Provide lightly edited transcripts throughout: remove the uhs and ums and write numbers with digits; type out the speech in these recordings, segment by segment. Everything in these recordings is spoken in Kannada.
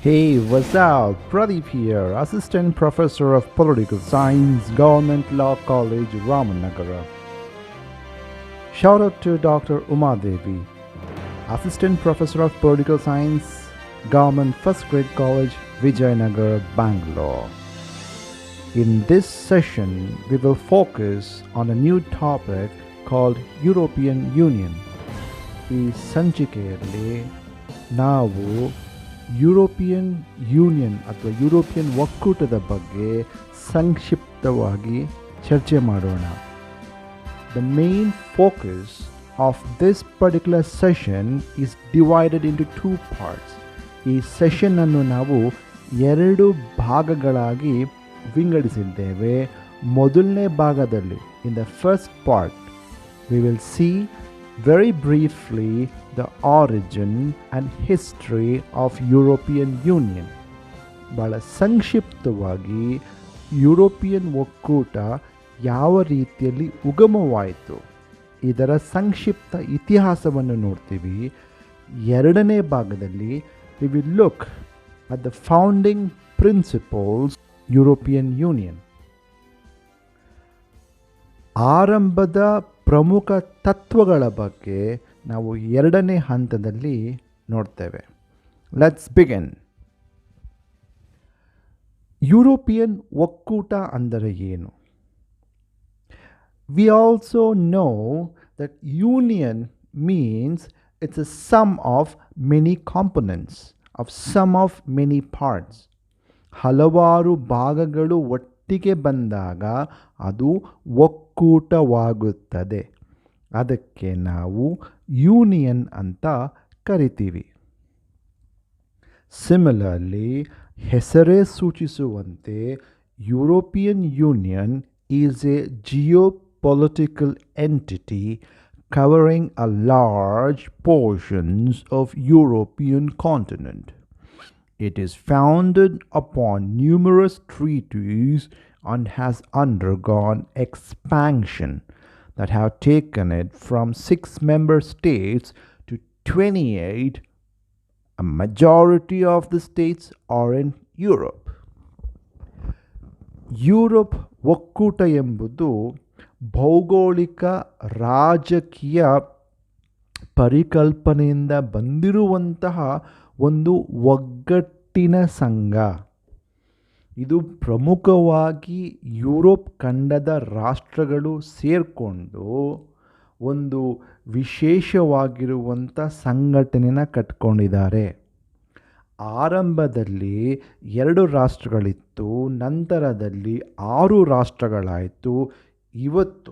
Hey, what's up? Pradeep here, Assistant Professor of Political Science, Government Law College, Ramanagara. Shout out to Dr. Uma Devi, Assistant Professor of Political Science, Government First Grade College, Vijayanagar, Bangalore. In this session, we will focus on a new topic called European Union. ಈ ಸಂಚಿಕೆಯಲ್ಲಿ ನಾವು ಯುರೋಪಿಯನ್ ಯೂನಿಯನ್ ಅಥವಾ ಯುರೋಪಿಯನ್ ಒಕ್ಕೂಟದ ಬಗ್ಗೆ ಸಂಕ್ಷಿಪ್ತವಾಗಿ ಚರ್ಚೆ ಮಾಡೋಣ. The main focus of this particular session is divided into two parts. ಈ ಸೆಷನ್ ಅನ್ನು ನಾವು ಎರಡು ಭಾಗಗಳಾಗಿ ವಿಂಗಡಿಸಿದ್ದೇವೆ. ಮೊದಲನೇ ಭಾಗದಲ್ಲಿ in the first part we will see very briefly the origin and history of European Union. ಬಹಳ ಸಂಕ್ಷಿಪ್ತವಾಗಿ ಯುರೋಪಿಯನ್ ಒಕ್ಕೂಟ ಯಾವ ರೀತಿಯಲ್ಲಿ ಉಗಮವಾಯಿತು ಇದರ ಸಂಕ್ಷಿಪ್ತ ಇತಿಹಾಸವನ್ನು ನೋಡ್ತೀವಿ. ಎರಡನೇ ಭಾಗದಲ್ಲಿ we will look at the founding principles European Union. ಆರಂಭದ ಪ್ರಮುಖ ತತ್ವಗಳ ಬಗ್ಗೆ ನಾವು ಎರಡನೇ ಹಂತದಲ್ಲಿ ನೋಡ್ತೇವೆ. Let's begin. ಯುರೋಪಿಯನ್ ಒಕ್ಕೂಟ ಅಂದರೆ ಏನು? We also know that union means it's a sum of many components of sum of many parts. ಹಲವಾರು ಭಾಗಗಳು ಒಟ್ಟಿಗೆ ಬಂದಾಗ ಅದು ಒಕ್ಕೂಟವಾಗುತ್ತದೆ. ಅದಕ್ಕೆ ನಾವು ಯೂನಿಯನ್ ಅಂತ ಕರಿತೀವಿ. ಸಿಮಿಲರ್ಲಿ, ಹೆಸರೇ ಸೂಚಿಸುವಂತೆ European Union is a geopolitical entity covering a large portions of European continent. It is founded upon numerous treaties and has undergone expansion that have taken it from 6 member states to 28. A majority of the states are in Europe. Europe ಒಕ್ಕೂಟ ಎಂಬುದು ಭೌಗೋಳಿಕ ರಾಜಕೀಯ ಪರಿಕಲ್ಪನೆಯಿಂದ ಬಂದಿರುವಂತಹ ಒಂದು ಒಗ್ಗಟ್ಟಿನ ಸಂಘ. ಇದು ಪ್ರಮುಖವಾಗಿ ಯುರೋಪ್ ಖಂಡದ ರಾಷ್ಟ್ರಗಳು ಸೇರಿಕೊಂಡು ಒಂದು ವಿಶೇಷವಾಗಿರುವಂಥ ಸಂಘಟನೆನ ಕಟ್ಕೊಂಡಿದ್ದಾರೆ. ಆರಂಭದಲ್ಲಿ 2 ರಾಷ್ಟ್ರಗಳಿತ್ತು, ನಂತರದಲ್ಲಿ 6 ರಾಷ್ಟ್ರಗಳಾಯಿತು. ಇವತ್ತು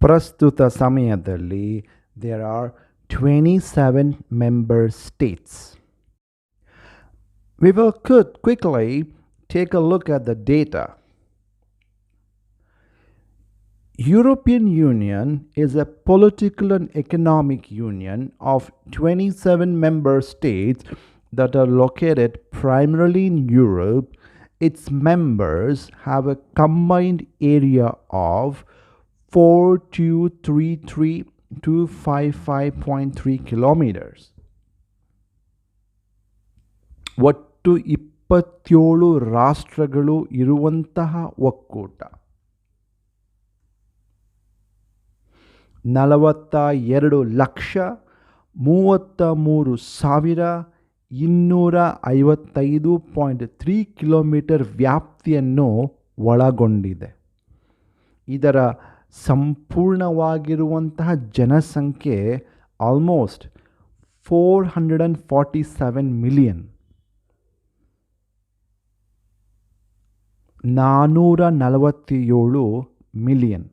ಪ್ರಸ್ತುತ ಸಮಯದಲ್ಲಿ there are 27 member states. We will quickly take a look at the data. European Union is a political and economic union of 27 member states that are located primarily in Europe. Its members have a combined area of 4233,255.3 kilometers. ಒಟ್ಟು 27 ರಾಷ್ಟ್ರಗಳು ಇರುವಂತಹ ಒಕ್ಕೂಟ. 42,33,255.3 ಕಿಲೋಮೀಟರ್ ವ್ಯಾಪ್ತಿಯನ್ನು ಒಳಗೊಂಡಿದೆ. ಇದರ ಸಂಪೂರ್ಣವಾಗಿರುವಂತಹ ಜನಸಂಖ್ಯೆ almost 447 million. 447 million.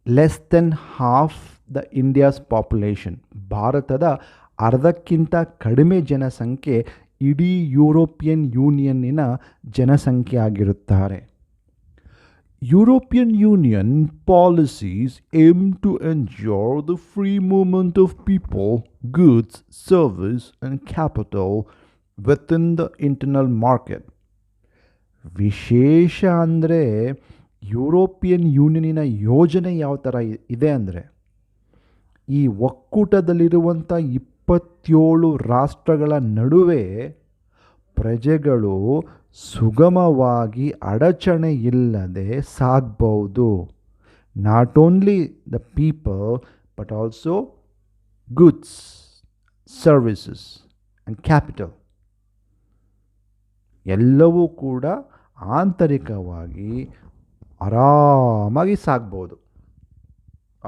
Less than half the India's population. ಭಾರತದ ಅರ್ಧಕ್ಕಿಂತ ಕಡಿಮೆ ಜನಸಂಖ್ಯೆ ಇಡೀ ಯುರೋಪಿಯನ್ ಯೂನಿಯನ್ನಿನ ಜನಸಂಖ್ಯೆ ಆಗಿರುತ್ತಾರೆ. European Union policies aim to ensure the free movement of people, goods, service and capital within the internal market. ವಿಶೇಷ ಅಂದರೆ ಯುರೋಪಿಯನ್ ಯೂನಿಯನಿನ ಯೋಜನೆ ಯಾವ ಥರ ಇದೆ ಅಂದರೆ, ಈ ಒಕ್ಕೂಟದಲ್ಲಿರುವಂಥ 27 ರಾಷ್ಟ್ರಗಳ ನಡುವೆ ಪ್ರಜೆಗಳು ಸುಗಮವಾಗಿ ಅಡಚಣೆ ಇಲ್ಲದೆ ಸಾಗ್ಬೋದು. Not only the people but also goods, services and capital ಎಲ್ಲವೂ ಕೂಡ ಆಂತರಿಕವಾಗಿ ಆರಾಮಾಗಿ ಸಾಗ್ಬೋದು.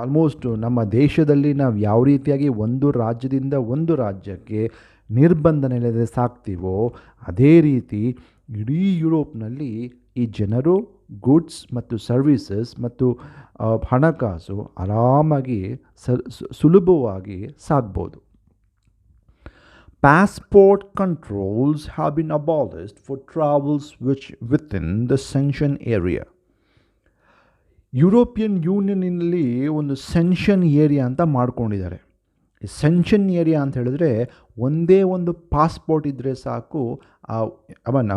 ಆಲ್ಮೋಸ್ಟ್ ನಮ್ಮ ದೇಶದಲ್ಲಿ ನಾವು ಯಾವ ರೀತಿಯಾಗಿ ಒಂದು ರಾಜ್ಯದಿಂದ ಒಂದು ರಾಜ್ಯಕ್ಕೆ ನಿರ್ಬಂಧನೆಯಿಲ್ಲದೆ ಸಾಕ್ತೀವೋ ಅದೇ ರೀತಿ ಇಡೀ ಯುರೋಪ್ನಲ್ಲಿ ಈ ಜನರು ಗುಡ್ಸ್ ಮತ್ತು ಸರ್ವಿಸಸ್ ಮತ್ತು ಹಣಕಾಸು ಆರಾಮಾಗಿ ಸುಲಭವಾಗಿ ಸಾಗ್ಬೋದು. Passport controls have been abolished for travels which within the sanction area. European ಯೂನಿಯನ್ನಲ್ಲಿ ಒಂದು ಸೆನ್ಷನ್ ಏರಿಯಾ ಅಂತ ಮಾಡ್ಕೊಂಡಿದ್ದಾರೆ. ಈ ಸೆನ್ಷನ್ ಏರಿಯಾ ಅಂತ ಹೇಳಿದ್ರೆ ಒಂದೇ ಒಂದು ಪಾಸ್ಪೋರ್ಟ್ ಇದ್ದರೆ ಸಾಕು.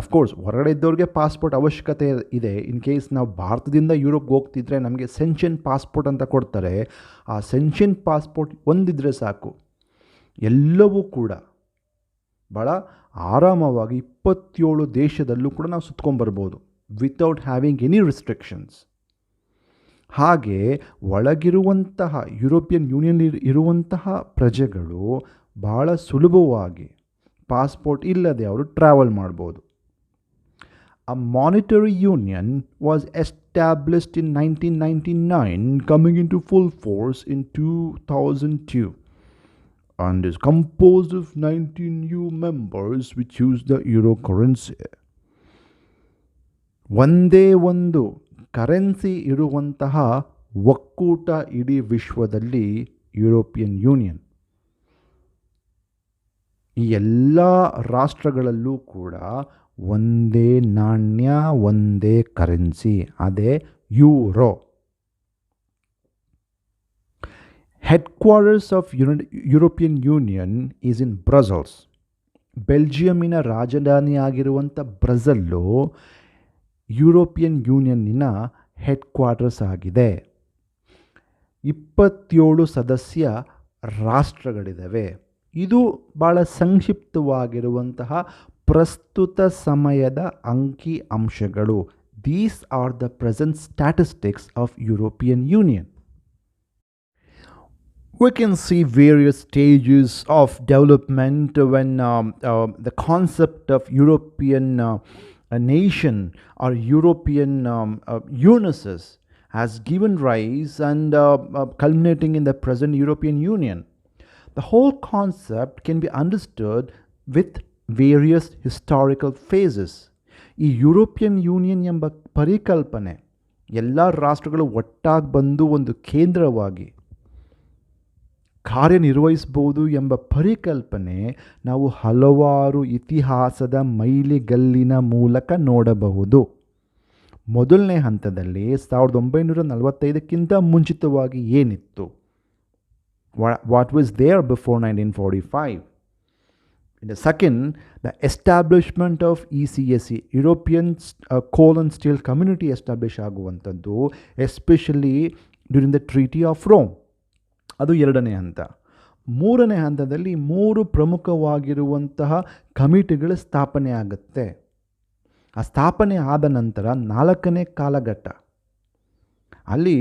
ಅಫ್ಕೋರ್ಸ್ ಹೊರಗಡೆ ಇದ್ದವ್ರಿಗೆ ಪಾಸ್ಪೋರ್ಟ್ ಅವಶ್ಯಕತೆ ಇದೆ. ಇನ್ ಕೇಸ್ ನಾವು ಭಾರತದಿಂದ ಯುರೋಪ್ಗೆ ಹೋಗ್ತಿದ್ರೆ ನಮಗೆ ಸೆನ್ಷನ್ ಪಾಸ್ಪೋರ್ಟ್ ಅಂತ ಕೊಡ್ತಾರೆ. ಆ ಸೆನ್ಷನ್ ಪಾಸ್ಪೋರ್ಟ್ ಒಂದಿದ್ರೆ ಸಾಕು, ಎಲ್ಲವೂ ಕೂಡ ಭಾಳ ಆರಾಮವಾಗಿ 27 ದೇಶದಲ್ಲೂ ಕೂಡ ನಾವು ಸುತ್ಕೊಂಡ್ಬರ್ಬೋದು ವಿತೌಟ್ ಹ್ಯಾವಿಂಗ್ ಎನಿ ರಿಸ್ಟ್ರಿಕ್ಷನ್ಸ್. ಹಾಗೆ ಒಳಗಿರುವಂತಹ ಯುರೋಪಿಯನ್ ಯೂನಿಯನ್ ಇರುವಂತಹ ಪ್ರಜೆಗಳು ಭಾಳ ಸುಲಭವಾಗಿ ಪಾಸ್ಪೋರ್ಟ್ ಇಲ್ಲದೆ ಅವರು ಟ್ರಾವೆಲ್ ಮಾಡ್ಬೋದು. A monetary union was established in 1999, coming into full force in 2002. And is composed of 19 new members which use the euro currency. ಒಂದೇ ಒಂದು ಕರೆನ್ಸಿ ಇರುವಂತಹ ಒಕ್ಕೂಟ ಇಡೀ ವಿಶ್ವದಲ್ಲಿ ಯುರೋಪಿಯನ್ ಯೂನಿಯನ್. ಈ ಎಲ್ಲ ರಾಷ್ಟ್ರಗಳಲ್ಲೂ ಕೂಡ ಒಂದೇ ನಾಣ್ಯ, ಒಂದೇ ಕರೆನ್ಸಿ, ಅದೇ euro. Headquarters of European Union is in Brussels. ಬೆಲ್ಜಿಯಮಿನ ರಾಜಧಾನಿಯಾಗಿರುವಂಥ ಬ್ರಝಲ್ಲು ಯುರೋಪಿಯನ್ ಯೂನಿಯನ್ನಿನ ಹೆಡ್ ಕ್ವಾರ್ಟರ್ಸ್ ಆಗಿದೆ. 27 ಸದಸ್ಯ ರಾಷ್ಟ್ರಗಳಿದ್ದಾವೆ. ಇದು ಭಾಳ ಸಂಕ್ಷಿಪ್ತವಾಗಿರುವಂತಹ ಪ್ರಸ್ತುತ ಸಮಯದ ಅಂಕಿ ಅಂಶಗಳು. These are the present statistics of European union. We can see various stages of development when the concept of European nation or European unisys has given rise and culminating in the present European Union. The whole concept can be understood with various historical phases. ಈ ಯುರೋಪಿಯನ್ ಯೂನಿಯನ್ ಎಂಬ ಪರಿಕಲ್ಪನೆ ಎಲ್ಲ ರಾಷ್ಟ್ರಗಳು ಒಟ್ಟಾಗಿ ಬಂದು ಒಂದು ಕೇಂದ್ರವಾಗಿ ಕಾರ್ಯನಿರ್ವಹಿಸ್ಬೋದು ಎಂಬ ಪರಿಕಲ್ಪನೆ ನಾವು ಹಲವಾರು ಇತಿಹಾಸದ ಮೈಲಿಗಲ್ಲಿನ ಮೂಲಕ ನೋಡಬಹುದು. ಮೊದಲನೇ ಹಂತದಲ್ಲಿ 1945ಕ್ಕಿಂತ ಮುಂಚಿತವಾಗಿ ಏನಿತ್ತು? What was there before 1945? In the second, the establishment of ECSC, European Coal and Steel Community establish ಆಗುವಂಥದ್ದು, especially during the treaty of Rome. ಅದು ಎರಡನೇ ಹಂತ. ಮೂರನೇ ಹಂತದಲ್ಲಿ 3 ಪ್ರಮುಖವಾಗಿರುವಂತಹ ಕಮಿಟಿಗಳ ಸ್ಥಾಪನೆ ಆಗುತ್ತೆ. ಆ ಸ್ಥಾಪನೆ ಆದ ನಂತರ 4ನೇ ಕಾಲಘಟ್ಟ, ಅಲ್ಲಿ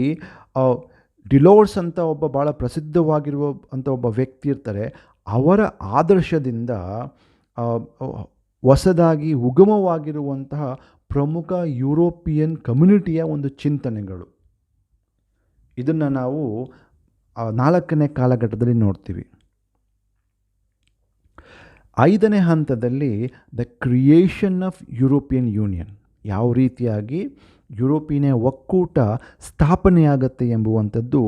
ಡಿಲೋರ್ಸ್ ಅಂತ ಒಬ್ಬ ಭಾಳ ಪ್ರಸಿದ್ಧವಾಗಿರುವಂಥ ಒಬ್ಬ ವ್ಯಕ್ತಿ ಇರ್ತಾರೆ. ಅವರ ಆದರ್ಶದಿಂದ ಹೊಸದಾಗಿ ಉಗಮವಾಗಿರುವಂತಹ ಪ್ರಮುಖ ಯುರೋಪಿಯನ್ ಕಮ್ಯುನಿಟಿಯ ಒಂದು ಚಿಂತನೆಗಳು, ಇದನ್ನು ನಾವು 4ನೇ ಕಾಲಘಟ್ಟದಲ್ಲಿ ನೋಡ್ತೀವಿ. 5ನೇ ಹಂತದಲ್ಲಿ the creation of European Union, ಯಾವ ರೀತಿಯಾಗಿ ಯುರೋಪಿಯನ್ ಒಕ್ಕೂಟ ಸ್ಥಾಪನೆಯಾಗತ್ತೆ ಎಂಬುವಂಥದ್ದು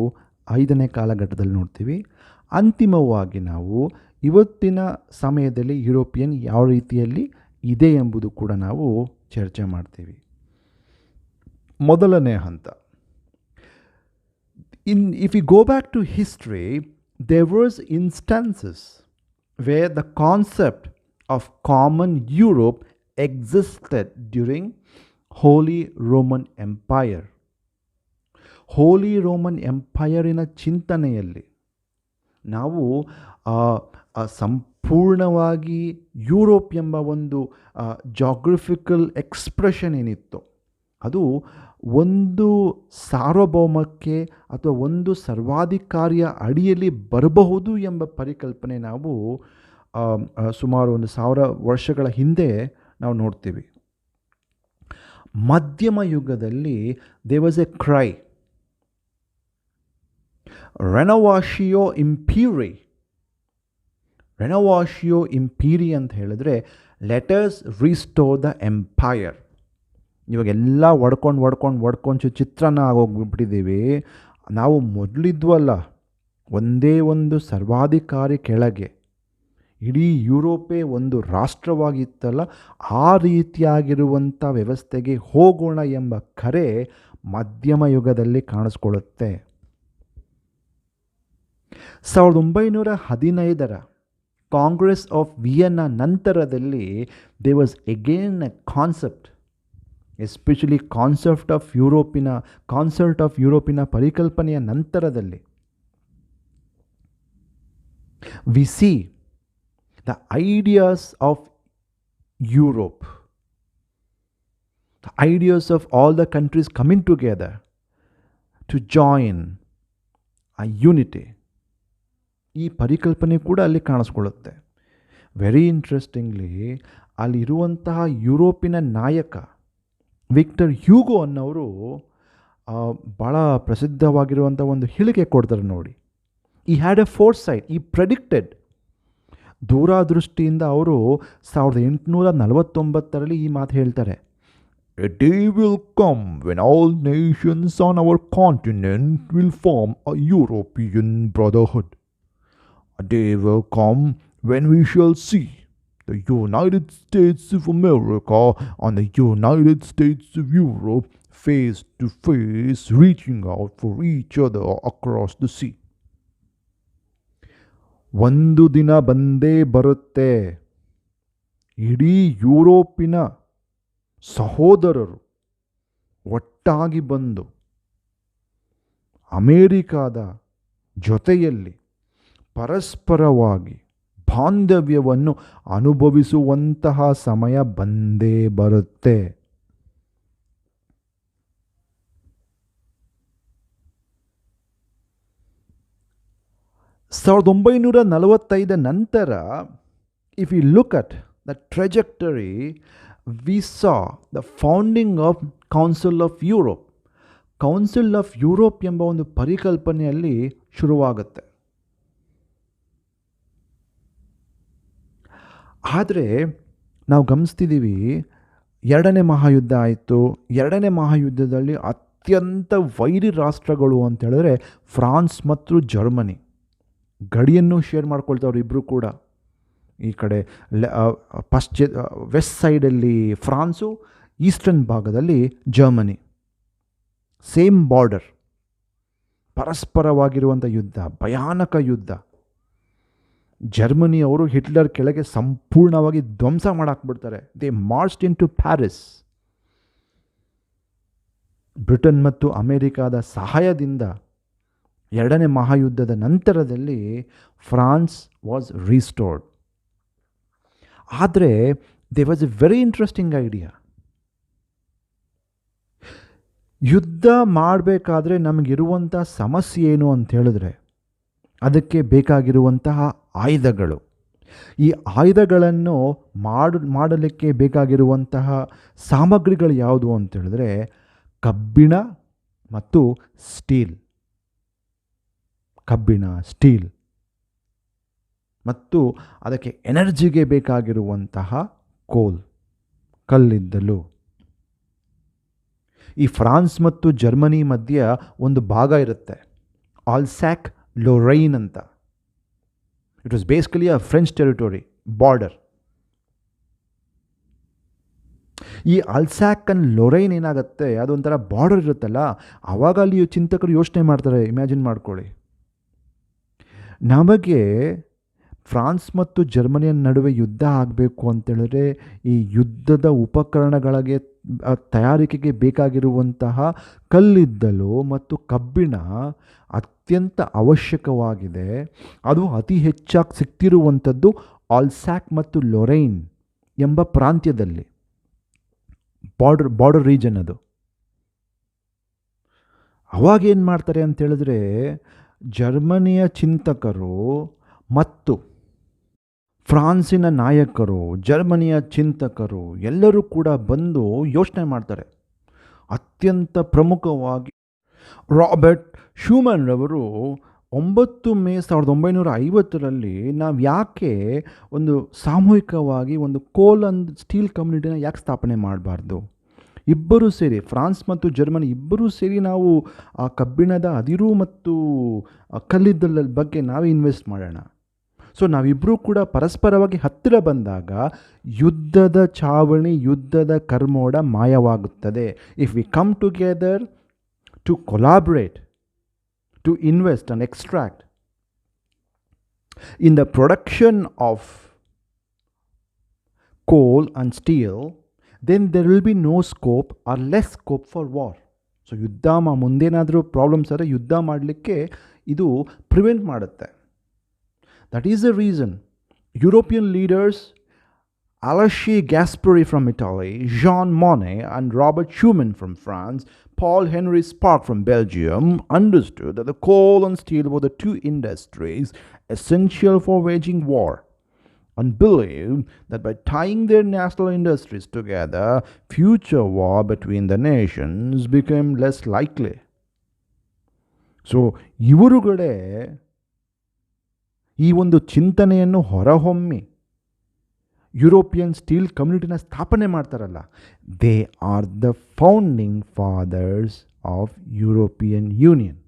5ನೇ ಕಾಲಘಟ್ಟದಲ್ಲಿ ನೋಡ್ತೀವಿ. ಅಂತಿಮವಾಗಿ ನಾವು ಇವತ್ತಿನ ಸಮಯದಲ್ಲಿ ಯುರೋಪಿಯನ್ ಯಾವ ರೀತಿಯಲ್ಲಿ ಇದೆ ಎಂಬುದು ಕೂಡ ನಾವು ಚರ್ಚೆ ಮಾಡ್ತೀವಿ. ಮೊದಲನೇ ಹಂತ, if we go back to history, there was instances where the concept of common Europe existed during Holy Roman Empire. Holi Roman ಎಂಪೈರಿನ ಚಿಂತನೆಯಲ್ಲಿ ನಾವು ಸಂಪೂರ್ಣವಾಗಿ ಯುರೋಪ್ ಎಂಬ ಒಂದು ಜಾಗ್ರಫಿಕಲ್ ಎಕ್ಸ್ಪ್ರೆಷನ್ ಏನಿತ್ತು ಅದು ಒಂದು ಸಾರ್ವಭೌಮಕ್ಕೆ ಅಥವಾ ಒಂದು ಸರ್ವಾಧಿಕಾರಿಯ ಅಡಿಯಲ್ಲಿ ಬರಬಹುದು ಎಂಬ ಪರಿಕಲ್ಪನೆ ನಾವು ಸುಮಾರು 1,000 ವರ್ಷಗಳ ಹಿಂದೆ ನಾವು ನೋಡ್ತೀವಿ. ಮಧ್ಯಮ ಯುಗದಲ್ಲಿ ದೇ ವಾಸ್ ಎ ಕ್ರೈ, ರೆನೋವಾಷಿಯೋ ಇಂಪೀರಿ. ರೆನೋವಾಷಿಯೋ ಇಂಪೀರಿ ಅಂತ ಹೇಳಿದ್ರೆ ಲೆಟರ್ಸ್ ರಿಸ್ಟೋರ್ ದ ಎಂಪೈರ್. ಇವಾಗೆಲ್ಲ ಒಡ್ಕೊಂಡು ಚಿತ್ರನ ಆಗೋಗ್ಬಿಟ್ಟಿದ್ದೀವಿ. ನಾವು ಮೊದಲಿದ್ವಲ್ಲ, ಒಂದೇ ಒಂದು ಸರ್ವಾಧಿಕಾರಿ ಕೆಳಗೆ ಇಡೀ ಯುರೋಪೇ ಒಂದು ರಾಷ್ಟ್ರವಾಗಿತ್ತಲ್ಲ, ಆ ರೀತಿಯಾಗಿರುವಂಥ ವ್ಯವಸ್ಥೆಗೆ ಹೋಗೋಣ ಎಂಬ ಕರೆ ಮಧ್ಯಮ ಯುಗದಲ್ಲಿ ಕಾಣಿಸ್ಕೊಳ್ಳುತ್ತೆ. 1915 ಕಾಂಗ್ರೆಸ್ ಆಫ್ ವಿಯೆನ್ನಾ ನಂತರದಲ್ಲಿ they was again a concept, especially concept of ಯುರೋಪಿನ ಪರಿಕಲ್ಪನೆಯ ನಂತರದಲ್ಲಿ we see the ideas of Europe, the ideas of all the countries coming together to join a unity. ಈ ಪರಿಕಲ್ಪನೆ ಕೂಡ ಅಲ್ಲಿ ಕಾಣಿಸ್ಕೊಳ್ಳುತ್ತೆ. ವೆರಿ ಇಂಟ್ರೆಸ್ಟಿಂಗ್ಲಿ ಅಲ್ಲಿರುವಂತಹ ಯುರೋಪಿನ ನಾಯಕ ವಿಕ್ಟರ್ ಹ್ಯೂಗೋ ಅನ್ನೋರು ಭಾಳ ಪ್ರಸಿದ್ಧವಾಗಿರುವಂಥ ಒಂದು ಹೇಳಿಕೆ ಕೊಡ್ತಾರೆ ನೋಡಿ. ಈ ಹ್ಯಾಡ್ ಎ ಫೋರ್ಸೈಟ್, ಈ ಪ್ರೆಡಿಕ್ಟೆಡ್, ದೂರದೃಷ್ಟಿಯಿಂದ ಅವರು 1849 ಈ ಮಾತು ಹೇಳ್ತಾರೆ. A day will come when all nations on our continent will form a European brotherhood. A day will come when we shall see the United States of America and the United States of Europe face to face, reaching out for each other across the sea. ಒಂದು ದಿನ ಬಂದೇ ಬರುತ್ತೆ, ಇಡೀ ಯುರೋಪಿನ ಸಹೋದರರು ಒಟ್ಟಾಗಿ ಬಂದು ಅಮೇರಿಕಾದ ಜೊತೆಯಲ್ಲಿ ಪರಸ್ಪರವಾಗಿ ಬಾಂಧವ್ಯವನ್ನು ಅನುಭವಿಸುವಂತಹ ಸಮಯ ಬಂದೇ ಬರುತ್ತೆ. ಸಾವಿರದ 1945 ನಂತರ, if you look at the trajectory, we saw the founding of council of Europe. Council of Europe ಎಂಬ ಒಂದು ಪರಿಕಲ್ಪನೆಯಲ್ಲಿ ಶುರುವಾಗುತ್ತೆ. ಆದರೆ ನಾವು ಗಮನಿಸ್ತಿದ್ದೀವಿ, 2ನೇ ಮಹಾಯುದ್ಧ ಆಯಿತು. 2ನೇ ಮಹಾಯುದ್ಧದಲ್ಲಿ ಅತ್ಯಂತ ವೈರಿ ರಾಷ್ಟ್ರಗಳು ಅಂತ ಹೇಳಿದ್ರೆ ಫ್ರಾನ್ಸ್ ಮತ್ತು ಜರ್ಮನಿ. ಗಡಿಯನ್ನು ಶೇರ್ ಮಾಡ್ಕೊಳ್ತವ್ರು ಇಬ್ಬರು ಕೂಡ. ಈ ಕಡೆ ವೆಸ್ಟ್ ಸೈಡಲ್ಲಿ ಫ್ರಾನ್ಸು, ಈಸ್ಟರ್ನ್ ಭಾಗದಲ್ಲಿ ಜರ್ಮನಿ. ಸೇಮ್ ಬಾರ್ಡರ್, ಪರಸ್ಪರವಾಗಿರುವಂಥ ಯುದ್ಧ, ಭಯಾನಕ ಯುದ್ಧ. ಜರ್ಮನಿಯವರು ಹಿಟ್ಲರ್ ಕೆಳಗೆ ಸಂಪೂರ್ಣವಾಗಿ ಧ್ವಂಸ ಮಾಡಾಕ್ಬಿಡ್ತಾರೆ. They marched into Paris. Britain ಮತ್ತು ಅಮೇರಿಕಾದ ಸಹಾಯದಿಂದ 2ನೇ ಮಹಾಯುದ್ಧದ ನಂತರದಲ್ಲಿ ಫ್ರಾನ್ಸ್ ವಾಸ್ ರೀಸ್ಟೋರ್ಡ್. ಆದರೆ they was a very interesting idea. ಯುದ್ಧ ಮಾಡಬೇಕಾದ್ರೆ ನಮಗಿರುವಂಥ ಸಮಸ್ಯೆ ಏನು ಅಂತ ಹೇಳಿದ್ರೆ ಅದಕ್ಕೆ ಬೇಕಾಗಿರುವಂತಹ ಆಯುಧಗಳು. ಈ ಆಯುಧಗಳನ್ನು ಮಾಡಲಿಕ್ಕೆ ಬೇಕಾಗಿರುವಂತಹ ಸಾಮಗ್ರಿಗಳು ಯಾವುದು ಅಂತ ಹೇಳಿದ್ರೆ ಕಬ್ಬಿಣ ಮತ್ತು ಸ್ಟೀಲ್. ಕಬ್ಬಿಣ, ಸ್ಟೀಲ್ ಮತ್ತು ಅದಕ್ಕೆ ಎನರ್ಜಿಗೆ ಬೇಕಾಗಿರುವಂತಹ ಕಲ್ಲಿದ್ದಲು. ಈ ಫ್ರಾನ್ಸ್ ಮತ್ತು ಜರ್ಮನಿ ಮಧ್ಯೆ ಒಂದು ಭಾಗ ಇರುತ್ತೆ, ಆಲ್ಸ್ಯಾಕ್ ಲೊರೈನ್ ಅಂತ. It was basically a French territory border. ಈ ಆಲ್ಸ್ಯಾಕ್ ಅಂಡ್ ಲೊರೈನ್ ಏನಾಗುತ್ತೆ, ಅದೊಂಥರ ಬಾರ್ಡರ್ ಇರುತ್ತಲ್ಲ, ಆವಾಗ ಅಲ್ಲಿ ಚಿಂತಕರು ಯೋಚನೆ ಮಾಡ್ತಾರೆ. ಇಮ್ಯಾಜಿನ್ ಮಾಡ್ಕೊಳ್ಳಿ, ನಮಗೆ ಫ್ರಾನ್ಸ್ ಮತ್ತು ಜರ್ಮನಿಯ ನಡುವೆ ಯುದ್ಧ ಆಗಬೇಕು ಅಂತೇಳಿದ್ರೆ ಈ ಯುದ್ಧದ ಉಪಕರಣಗಳಿಗೆ ತಯಾರಿಕೆಗೆ ಬೇಕಾಗಿರುವಂತಹ ಕಲ್ಲಿದ್ದಲು ಮತ್ತು ಕಬ್ಬಿಣ ಅತ್ಯಂತ ಅವಶ್ಯಕವಾಗಿದೆ. ಅದು ಅತಿ ಹೆಚ್ಚಾಗಿ ಸಿಗ್ತಿರುವಂಥದ್ದು ಆಲ್ಸ್ಯಾಕ್ ಮತ್ತು ಲೊರೈನ್ ಎಂಬ ಪ್ರಾಂತ್ಯದಲ್ಲಿ, ಬಾರ್ಡರ್ ರೀಜನ್ ಅದು. ಅವಾಗ ಏನು ಮಾಡ್ತಾರೆ ಅಂತ ಹೇಳಿದ್ರೆ, ಜರ್ಮನಿಯ ಚಿಂತಕರು ಮತ್ತು ಫ್ರಾನ್ಸಿನ ನಾಯಕರು, ಜರ್ಮನಿಯ ಚಿಂತಕರು ಎಲ್ಲರೂ ಕೂಡ ಬಂದು ಯೋಚನೆ ಮಾಡ್ತಾರೆ. ಅತ್ಯಂತ ಪ್ರಮುಖವಾಗಿ ರಾಬರ್ಟ್ ಶೂಮನ್ ರವರು 9 ಮೇ 1950ರಲ್ಲಿ ನಾವು ಯಾಕೆ ಒಂದು ಸಾಮೂಹಿಕವಾಗಿ ಒಂದು ಕೋಲ್ ಅಂಡ್ ಸ್ಟೀಲ್ ಕಮ್ಯುನಿಟಿನ ಯಾಕೆ ಸ್ಥಾಪನೆ ಮಾಡಬಾರ್ದು, ಇಬ್ಬರೂ ಸೇರಿ, ಫ್ರಾನ್ಸ್ ಮತ್ತು ಜರ್ಮನಿ ಇಬ್ಬರೂ ಸೇರಿ ನಾವು ಆ ಕಬ್ಬಿಣದ ಅದಿರು ಮತ್ತು ಕಲ್ಲಿದ್ದಲ ಬಗ್ಗೆ ನಾವೇ ಇನ್ವೆಸ್ಟ್ ಮಾಡೋಣ. ಸೊ ನಾವಿಬ್ಬರೂ ಕೂಡ ಪರಸ್ಪರವಾಗಿ ಹತ್ತಿರ ಬಂದಾಗ ಯುದ್ಧದ ಛಾವಣಿ, ಯುದ್ಧದ ಕರ್ಮೋಡ ಮಾಯವಾಗುತ್ತದೆ. If we come together to collaborate, to invest and extract in the production of coal and steel, then there will be no scope or less scope for war. So ಮುಂದೇನಾದರೂ ಪ್ರಾಬ್ಲಮ್ಸ್ ಆದರೆ ಯುದ್ಧ ಮಾಡಲಿಕ್ಕೆ ಇದು ಪ್ರಿವೆಂಟ್ ಮಾಡುತ್ತೆ. That is the reason European leaders Alcide Gasperi from Italy, Jean Monnet and Robert Schuman from France, Paul Henry Spaak from Belgium understood that the coal and steel were the two industries essential for waging war, and believed that by tying their national industries together, future war between the nations became less likely. So, ಇವರುಗಳೇ ಈ ಒಂದು ಚಿಂತನೆಯನ್ನು ಹೊರಹೊಮ್ಮಿ ಯುರೋಪಿಯನ್ ಸ್ಟೀಲ್ ಕಮ್ಯುನಿಟಿನ ಸ್ಥಾಪನೆ ಮಾಡ್ತಾರಲ್ಲ, they are the founding fathers of European Union.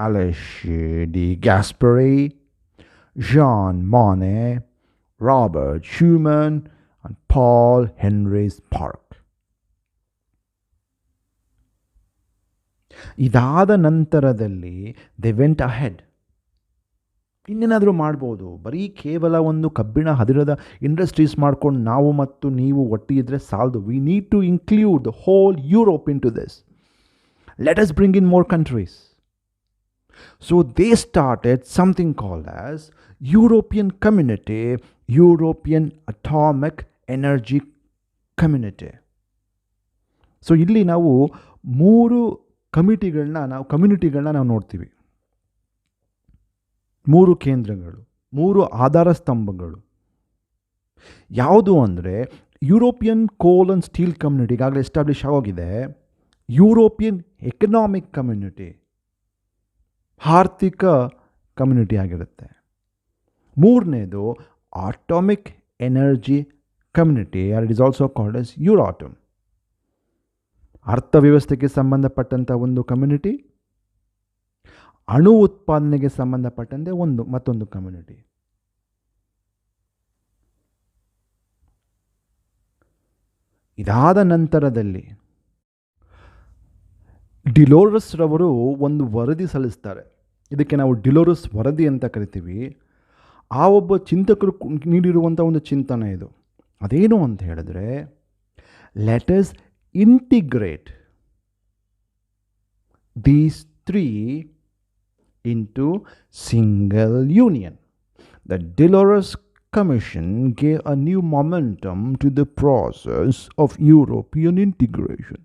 Alcide Gasperi, Jean Monnet, Robert Schuman and Paul Henry Spaak. ಇದಾದ ನಂತರದಲ್ಲಿ ದೇ ವೆಂಟ್ ಅಹೆಡ್. ಇನ್ನೇನಾದರೂ ಮಾಡ್ಬೋದು, ಬರೀ ಕೇವಲ ಒಂದು ಕಬ್ಬಿಣ ಹದಿರದ ಇಂಡಸ್ಟ್ರೀಸ್ ಮಾಡ್ಕೊಂಡು ನಾವು ಮತ್ತು ನೀವು ಒಟ್ಟಿಗಿದ್ರೆ ಸಾಲದು. We need to include the whole Europe into this. Let us bring in more countries. So they started something called as European Community, European Atomic Energy Community. So ಇಲ್ಲಿ ನಾವು 3 ಕಮ್ಯುನಿಟಿಗಳನ್ನ ನಾವು ನೋಡ್ತೀವಿ. 3 ಕೇಂದ್ರಗಳು, 3 ಆಧಾರ ಸ್ತಂಭಗಳು. ಯಾವುದು ಅಂದರೆ European coal and steel community ಈಗಾಗಲೇ ಎಸ್ಟಾಬ್ಲಿಷ್ ಆಗೋಗಿದೆ. ಯುರೋಪಿಯನ್ ಎಕನಾಮಿಕ್ ಕಮ್ಯುನಿಟಿ ಆರ್ಥಿಕ ಕಮ್ಯುನಿಟಿ ಆಗಿರುತ್ತೆ. 3ನೇದು atomic energy community, or it is also called as Euratom. ಅರ್ಥವ್ಯವಸ್ಥೆಗೆ ಸಂಬಂಧಪಟ್ಟಂಥ ಒಂದು ಕಮ್ಯುನಿಟಿ, ಅಣು ಉತ್ಪಾದನೆಗೆ ಸಂಬಂಧಪಟ್ಟಂತೆ ಮತ್ತೊಂದು ಕಮ್ಯುನಿಟಿ. ಇದಾದ ನಂತರದಲ್ಲಿ ಡಿಲೋರಸ್ ರವರು ಒಂದು ವರದಿ ಸಲ್ಲಿಸ್ತಾರೆ. ಇದಕ್ಕೆ ನಾವು ಡಿಲೋರಸ್ ವರದಿ ಅಂತ ಕರಿತೀವಿ. ಆ ಒಬ್ಬ ಚಿಂತಕರು ನೀಡಿರುವಂಥ ಒಂದು ಚಿಂತನೆ ಇದು. ಅದೇನು ಅಂತ ಹೇಳಿದ್ರೆ, let us integrate these 3 into single union. The Dolores Commission gave a new momentum to the process of European integration.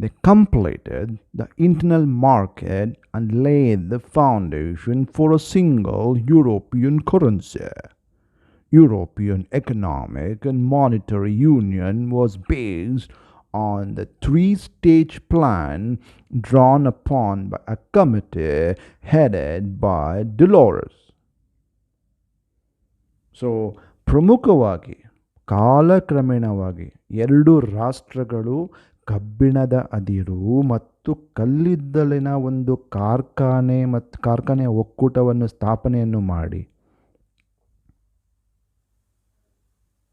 They completed the internal market and laid the foundation for a single European currency. European economic and monetary union was based on the 3-stage plan drawn upon by a committee headed by Dolores. So ಪ್ರಮುಖವಾಗಿ ಕಾಲಕ್ರಮೇಣವಾಗಿ 2 ರಾಷ್ಟ್ರಗಳು ಕಬ್ಬಿಣದ ಅದಿರು ಮತ್ತು ಕಲ್ಲಿದ್ದಲಿನ ಒಂದು ಕಾರ್ಖಾನೆಯ ಒಕ್ಕೂಟವನ್ನು ಸ್ಥಾಪನೆಯನ್ನು ಮಾಡಿ,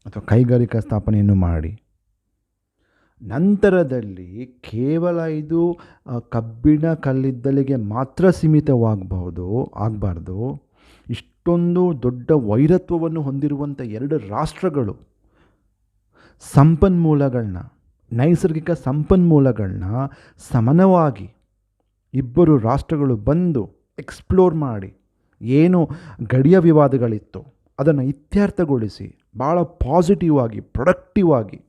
ಅಥವಾ ಕೈಗಾರಿಕಾ ಸ್ಥಾಪನೆಯನ್ನು ಮಾಡಿ, ನಂತರದಲ್ಲಿ ಕೇವಲ ಇದು ಕಬ್ಬಿಣ ಕಲ್ಲಿದ್ದಲಿಗೆ ಮಾತ್ರ ಸೀಮಿತವಾಗಬಾರ್ದು. ಇಷ್ಟೊಂದು ದೊಡ್ಡ ವೈರತ್ವವನ್ನು ಹೊಂದಿರುವಂಥ ಎರಡು ರಾಷ್ಟ್ರಗಳು ಸಂಪನ್ಮೂಲಗಳನ್ನ, ನೈಸರ್ಗಿಕ ಸಂಪನ್ಮೂಲಗಳನ್ನ ಸಮಾನವಾಗಿ ಇಬ್ಬರು ರಾಷ್ಟ್ರಗಳು ಬಂದು ಎಕ್ಸ್ಪ್ಲೋರ್ ಮಾಡಿ ಏನು ಗಡಿಯ ವಿವಾದಗಳಿತ್ತು ಅದನ್ನು ಇತ್ಯರ್ಥಗೊಳಿಸಿ ಭಾಳ ಪಾಸಿಟಿವ್ ಆಗಿ ಪ್ರೊಡಕ್ಟಿವ್ ಆಗಿ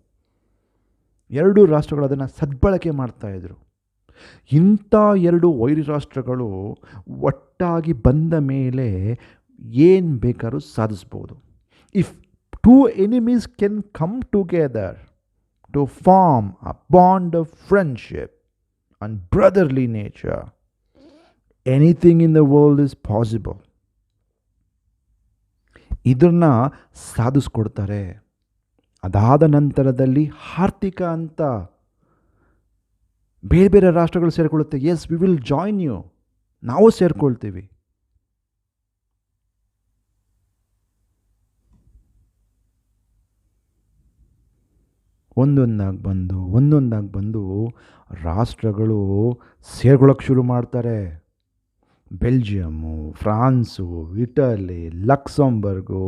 ಎರಡೂ ರಾಷ್ಟ್ರಗಳು ಅದನ್ನು ಸದ್ಬಳಕೆ ಮಾಡ್ತಾಯಿದ್ರು. ಇಂಥ ಎರಡು ವೈರಿ ರಾಷ್ಟ್ರಗಳು ಒಟ್ಟಾಗಿ ಬಂದ ಮೇಲೆ ಏನು ಬೇಕಾದ್ರೂ ಸಾಧಿಸ್ಬೋದು. If two enemies can come together to form a bond of friendship and brotherly nature, anything in the world is possible. ಇದನ್ನ ಸಾಧಿಸ್ಕೊಡ್ತಾರೆ. ಅದಾದ ನಂತರದಲ್ಲಿ ಆರ್ಥಿಕ ಅಂತ ಬೇರೆ ಬೇರೆ ರಾಷ್ಟ್ರಗಳು ಸೇರಿಕೊಳ್ಳುತ್ತೆ. Yes, we will join you, ನಾವು ಸೇರ್ಕೊಳ್ತೀವಿ. ಒಂದೊಂದಾಗಿ ಬಂದು ರಾಷ್ಟ್ರಗಳು ಸೇರ್ಕೊಳ್ಳೋಕ್ಕೆ ಶುರು ಮಾಡ್ತಾರೆ. Belgium, France, Italy, Luxembourg,